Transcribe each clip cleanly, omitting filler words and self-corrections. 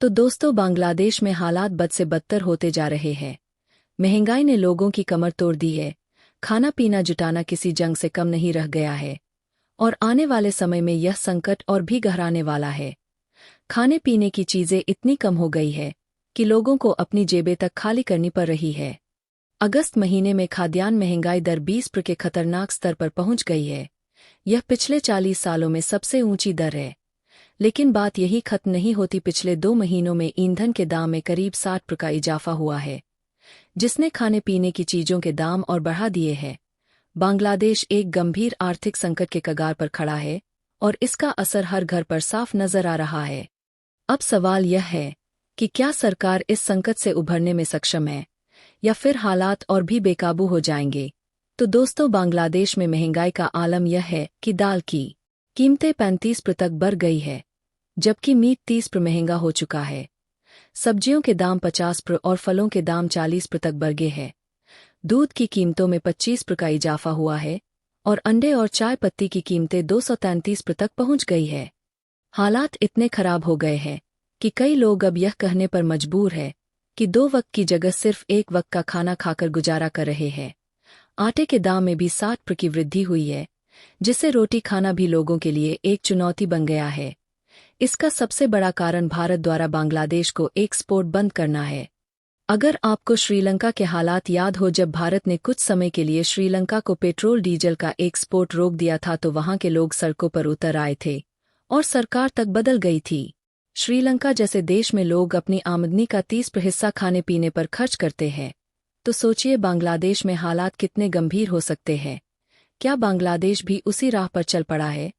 तो दोस्तों, बांग्लादेश में हालात बद से बदतर होते जा रहे हैं। महंगाई ने लोगों की कमर तोड़ दी है। खाना पीना जुटाना किसी जंग से कम नहीं रह गया है। और आने वाले समय में यह संकट और भी गहराने वाला है। खाने पीने की चीजें इतनी कम हो गई है कि लोगों को अपनी जेबें तक खाली करनी पड़ रही है। अगस्त महीने में खाद्यान्न महंगाई दर 20% के खतरनाक स्तर पर पहुंच गई है। यह पिछले 40 सालों में सबसे ऊंची दर है। लेकिन बात यही खत्म नहीं होती। पिछले 2 महीनों में ईंधन के दाम में करीब 60% का इजाफा हुआ है, जिसने खाने पीने की चीजों के दाम और बढ़ा दिए हैं। बांग्लादेश एक गंभीर आर्थिक संकट के कगार पर खड़ा है और इसका असर हर घर पर साफ नजर आ रहा है। अब सवाल यह है कि क्या सरकार इस संकट से उभरने में सक्षम है या फिर हालात और भी बेकाबू हो जाएंगे। तो दोस्तों, बांग्लादेश में महंगाई का आलम यह है कि दाल की कीमतें 35% तक बढ़ गई है, जबकि मीट 30% महंगा हो चुका है। सब्जियों के दाम 50% और फलों के दाम 40% तक बढ़ गए हैं। दूध की कीमतों में 25% का इजाफा हुआ है और अंडे और चाय पत्ती की कीमतें 233% तक पहुंच गई है। हालात इतने खराब हो गए हैं कि कई लोग अब यह कहने पर मजबूर है कि 2 वक्त की जगह सिर्फ 1 वक्त का खाना खाकर गुजारा कर रहे हैं। आटे के दाम में भी 60% की वृद्धि हुई है, जिससे रोटी खाना भी लोगों के लिए एक चुनौती बन गया है। इसका सबसे बड़ा कारण भारत द्वारा बांग्लादेश को एक्सपोर्ट बंद करना है। अगर आपको श्रीलंका के हालात याद हो, जब भारत ने कुछ समय के लिए श्रीलंका को पेट्रोल डीजल का एक्सपोर्ट रोक दिया था, तो वहां के लोग सड़कों पर उतर आए थे और सरकार तक बदल गई थी। श्रीलंका जैसे देश में लोग अपनी आमदनी का 30% हिस्सा खाने पीने पर खर्च करते हैं। तो सोचिए बांग्लादेश में हालात कितने गंभीर हो सकते हैं। क्या बांग्लादेश भी उसी राह पर चल पड़ा है?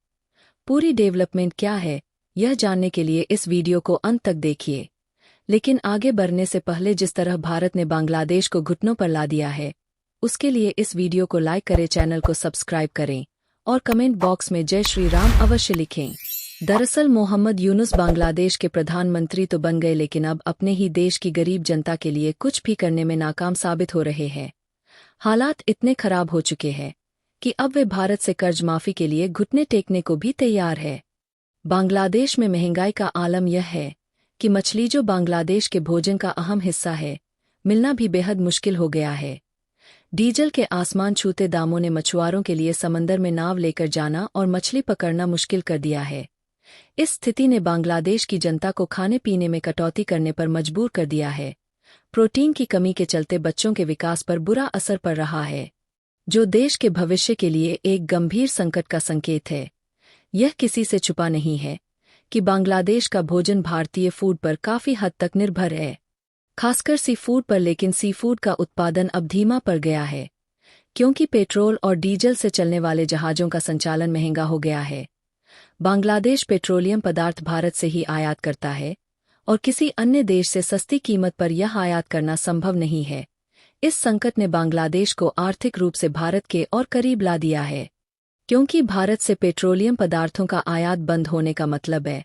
पूरी डेवलपमेंट क्या है, यह जानने के लिए इस वीडियो को अंत तक देखिए। लेकिन आगे बढ़ने से पहले, जिस तरह भारत ने बांग्लादेश को घुटनों पर ला दिया है, उसके लिए इस वीडियो को लाइक करें, चैनल को सब्सक्राइब करें और कमेंट बॉक्स में जय श्री राम अवश्य लिखें। दरअसल मोहम्मद यूनुस बांग्लादेश के प्रधानमंत्री तो बन गए, लेकिन अब अपने ही देश की गरीब जनता के लिए कुछ भी करने में नाकाम साबित हो रहे हैं। हालात इतने खराब हो चुके हैं कि अब वे भारत से कर्ज माफी के लिए घुटने टेकने को भी तैयार है। बांग्लादेश में महंगाई का आलम यह है कि मछली, जो बांग्लादेश के भोजन का अहम हिस्सा है, मिलना भी बेहद मुश्किल हो गया है। डीजल के आसमान छूते दामों ने मछुआरों के लिए समंदर में नाव लेकर जाना और मछली पकड़ना मुश्किल कर दिया है। इस स्थिति ने बांग्लादेश की जनता को खाने पीने में कटौती करने पर मजबूर कर दिया है। प्रोटीन की कमी के चलते बच्चों के विकास पर बुरा असर पड़ रहा है, जो देश के भविष्य के लिए एक गंभीर संकट का संकेत है। यह किसी से छुपा नहीं है कि बांग्लादेश का भोजन भारतीय फूड पर काफी हद तक निर्भर है, खासकर सी फूड पर। लेकिन सी फूड का उत्पादन अब धीमा पड़ गया है, क्योंकि पेट्रोल और डीजल से चलने वाले जहाजों का संचालन महंगा हो गया है। बांग्लादेश पेट्रोलियम पदार्थ भारत से ही आयात करता है और किसी अन्य देश से सस्ती कीमत पर यह आयात करना संभव नहीं है। इस संकट ने बांग्लादेश को आर्थिक रूप से भारत के और करीब ला दिया है, क्योंकि भारत से पेट्रोलियम पदार्थों का आयात बंद होने का मतलब है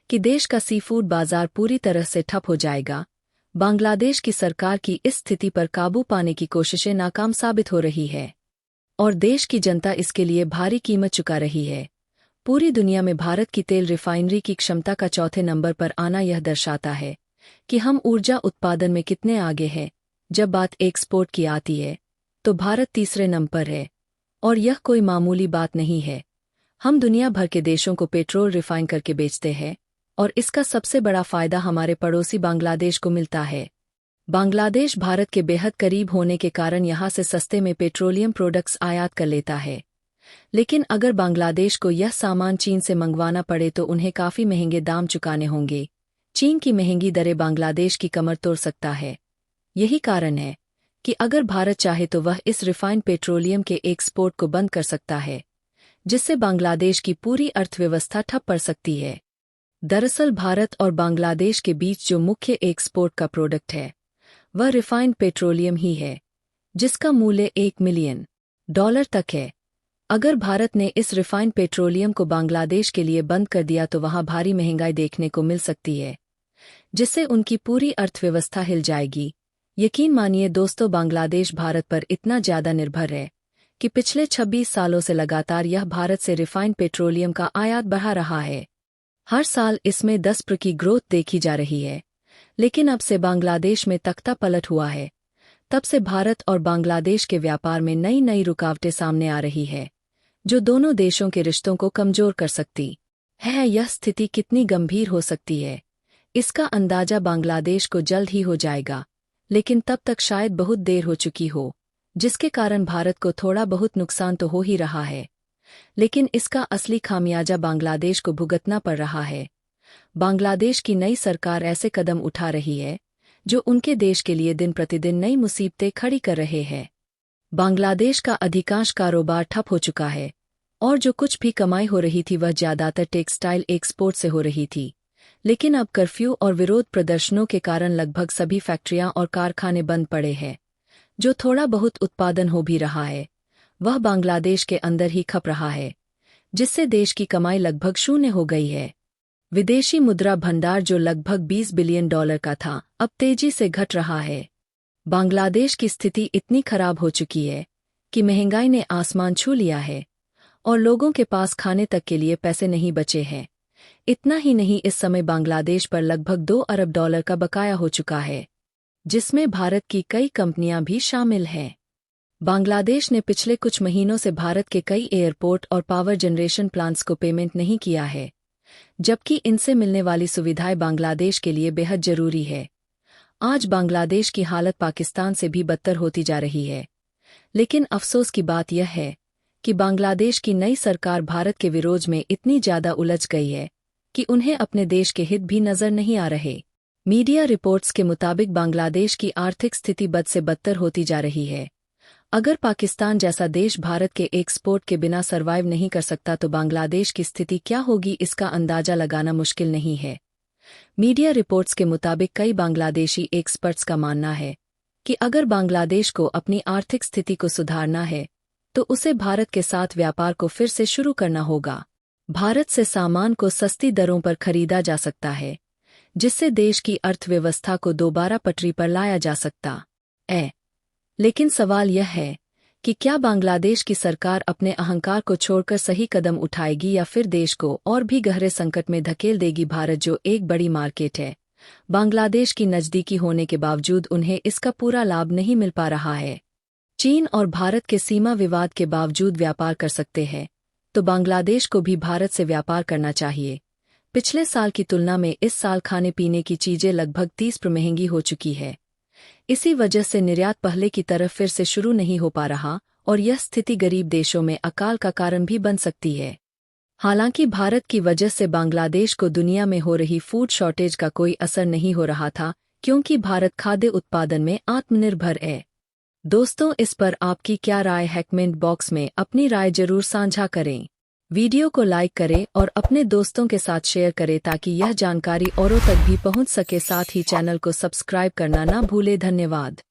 कि देश का सी फूड बाजार पूरी तरह से ठप हो जाएगा। बांग्लादेश की सरकार की इस स्थिति पर काबू पाने की कोशिशें नाकाम साबित हो रही है और देश की जनता इसके लिए भारी कीमत चुका रही है। पूरी दुनिया में भारत की तेल रिफाइनरी की क्षमता का चौथे नंबर पर आना यह दर्शाता है कि हम ऊर्जा उत्पादन में कितने आगे हैं। जब बात एक्सपोर्ट की आती है तो भारत तीसरे नंबर पर है, और यह कोई मामूली बात नहीं है। हम दुनिया भर के देशों को पेट्रोल रिफाइन करके बेचते हैं और इसका सबसे बड़ा फायदा हमारे पड़ोसी बांग्लादेश को मिलता है। बांग्लादेश भारत के बेहद करीब होने के कारण यहाँ से सस्ते में पेट्रोलियम प्रोडक्ट्स आयात कर लेता है। लेकिन अगर बांग्लादेश को यह सामान चीन से मंगवाना पड़े तो उन्हें काफी महंगे दाम चुकाने होंगे। चीन की महंगी दरें बांग्लादेश की कमर तोड़ सकता है। यही कारण है कि अगर भारत चाहे तो वह इस रिफाइंड पेट्रोलियम के एक्सपोर्ट को बंद कर सकता है, जिससे बांग्लादेश की पूरी अर्थव्यवस्था ठप पड़ सकती है। दरअसल भारत और बांग्लादेश के बीच जो मुख्य एक्सपोर्ट का प्रोडक्ट है, वह रिफाइंड पेट्रोलियम ही है, जिसका मूल्य $1 मिलियन तक है। अगर भारत ने इस रिफाइंड पेट्रोलियम को बांग्लादेश के लिए बंद कर दिया तो वहां भारी महंगाई देखने को मिल सकती है, जिससे उनकी पूरी अर्थव्यवस्था हिल जाएगी। यकीन मानिए दोस्तों, बांग्लादेश भारत पर इतना ज्यादा निर्भर है कि पिछले 26 सालों से लगातार यह भारत से रिफाइंड पेट्रोलियम का आयात बढ़ा रहा है। हर साल इसमें 10% की ग्रोथ देखी जा रही है। लेकिन अब से बांग्लादेश में तख्ता पलट हुआ है। तब से भारत और बांग्लादेश के व्यापार में नई नई रुकावटें सामने आ रही है, जो दोनों देशों के रिश्तों को कमजोर कर सकती है। यह स्थिति कितनी गंभीर हो सकती है, इसका अंदाजा बांग्लादेश को जल्द ही हो जाएगा, लेकिन तब तक शायद बहुत देर हो चुकी हो, जिसके कारण भारत को थोड़ा बहुत नुकसान तो हो ही रहा है, लेकिन इसका असली खामियाजा बांग्लादेश को भुगतना पड़ रहा है। बांग्लादेश की नई सरकार ऐसे कदम उठा रही है जो उनके देश के लिए दिन प्रतिदिन नई मुसीबतें खड़ी कर रहे हैं। बांग्लादेश का अधिकांश कारोबार ठप हो चुका है, और जो कुछ भी कमाई हो रही थी वह ज्यादातर टेक्सटाइल एक्सपोर्ट से हो रही थी। लेकिन अब कर्फ्यू और विरोध प्रदर्शनों के कारण लगभग सभी फैक्ट्रियां और कारखाने बंद पड़े हैं। जो थोड़ा बहुत उत्पादन हो भी रहा है वह बांग्लादेश के अंदर ही खप रहा है, जिससे देश की कमाई लगभग शून्य हो गई है। विदेशी मुद्रा भंडार जो लगभग $20 बिलियन का था, अब तेजी से घट रहा है। बांग्लादेश की स्थिति इतनी खराब हो चुकी है कि महंगाई ने आसमान छू लिया है और लोगों के पास खाने तक के लिए पैसे नहीं बचे हैं। इतना ही नहीं, इस समय बांग्लादेश पर लगभग $2 अरब का बकाया हो चुका है, जिसमें भारत की कई कंपनियां भी शामिल हैं। बांग्लादेश ने पिछले कुछ महीनों से भारत के कई एयरपोर्ट और पावर जनरेशन प्लांट्स को पेमेंट नहीं किया है, जबकि इनसे मिलने वाली सुविधाएं बांग्लादेश के लिए बेहद जरूरी है। आज बांग्लादेश की हालत पाकिस्तान से भी बदतर होती जा रही है। लेकिन अफसोस की बात यह है कि बांग्लादेश की नई सरकार भारत के विरोध में इतनी ज्यादा उलझ गई है कि उन्हें अपने देश के हित भी नजर नहीं आ रहे। मीडिया रिपोर्ट्स के मुताबिक बांग्लादेश की आर्थिक स्थिति बद से बदतर होती जा रही है। अगर पाकिस्तान जैसा देश भारत के एक्सपोर्ट के बिना सर्वाइव नहीं कर सकता तो बांग्लादेश की स्थिति क्या होगी, इसका अंदाजा लगाना मुश्किल नहीं है। मीडिया रिपोर्ट्स के मुताबिक कई बांग्लादेशी एक्सपर्ट्स का मानना है कि अगर बांग्लादेश को अपनी आर्थिक स्थिति को सुधारना है तो उसे भारत के साथ व्यापार को फिर से शुरू करना होगा। भारत से सामान को सस्ती दरों पर खरीदा जा सकता है, जिससे देश की अर्थव्यवस्था को दोबारा पटरी पर लाया जा सकता है। लेकिन सवाल यह है कि क्या बांग्लादेश की सरकार अपने अहंकार को छोड़कर सही कदम उठाएगी या फिर देश को और भी गहरे संकट में धकेल देगी। भारत जो एक बड़ी मार्केट है, बांग्लादेश की नज़दीकी होने के बावजूद उन्हें इसका पूरा लाभ नहीं मिल पा रहा है। चीन और भारत के सीमा विवाद के बावजूद व्यापार कर सकते हैं, तो बांग्लादेश को भी भारत से व्यापार करना चाहिए। पिछले साल की तुलना में इस साल खाने पीने की चीजें लगभग 30% महंगी हो चुकी है। इसी वजह से निर्यात पहले की तरफ फिर से शुरू नहीं हो पा रहा और यह स्थिति गरीब देशों में अकाल का कारण भी बन सकती है। हालांकि भारत की वजह से बांग्लादेश को दुनिया में हो रही फूड शॉर्टेज का कोई असर नहीं हो रहा था, क्योंकि भारत खाद्य उत्पादन में आत्मनिर्भर है। दोस्तों, इस पर आपकी क्या राय है? कमेंट बॉक्स में अपनी राय जरूर साझा करें। वीडियो को लाइक करें और अपने दोस्तों के साथ शेयर करें ताकि यह जानकारी औरों तक भी पहुंच सके। साथ ही चैनल को सब्सक्राइब करना ना भूलें। धन्यवाद।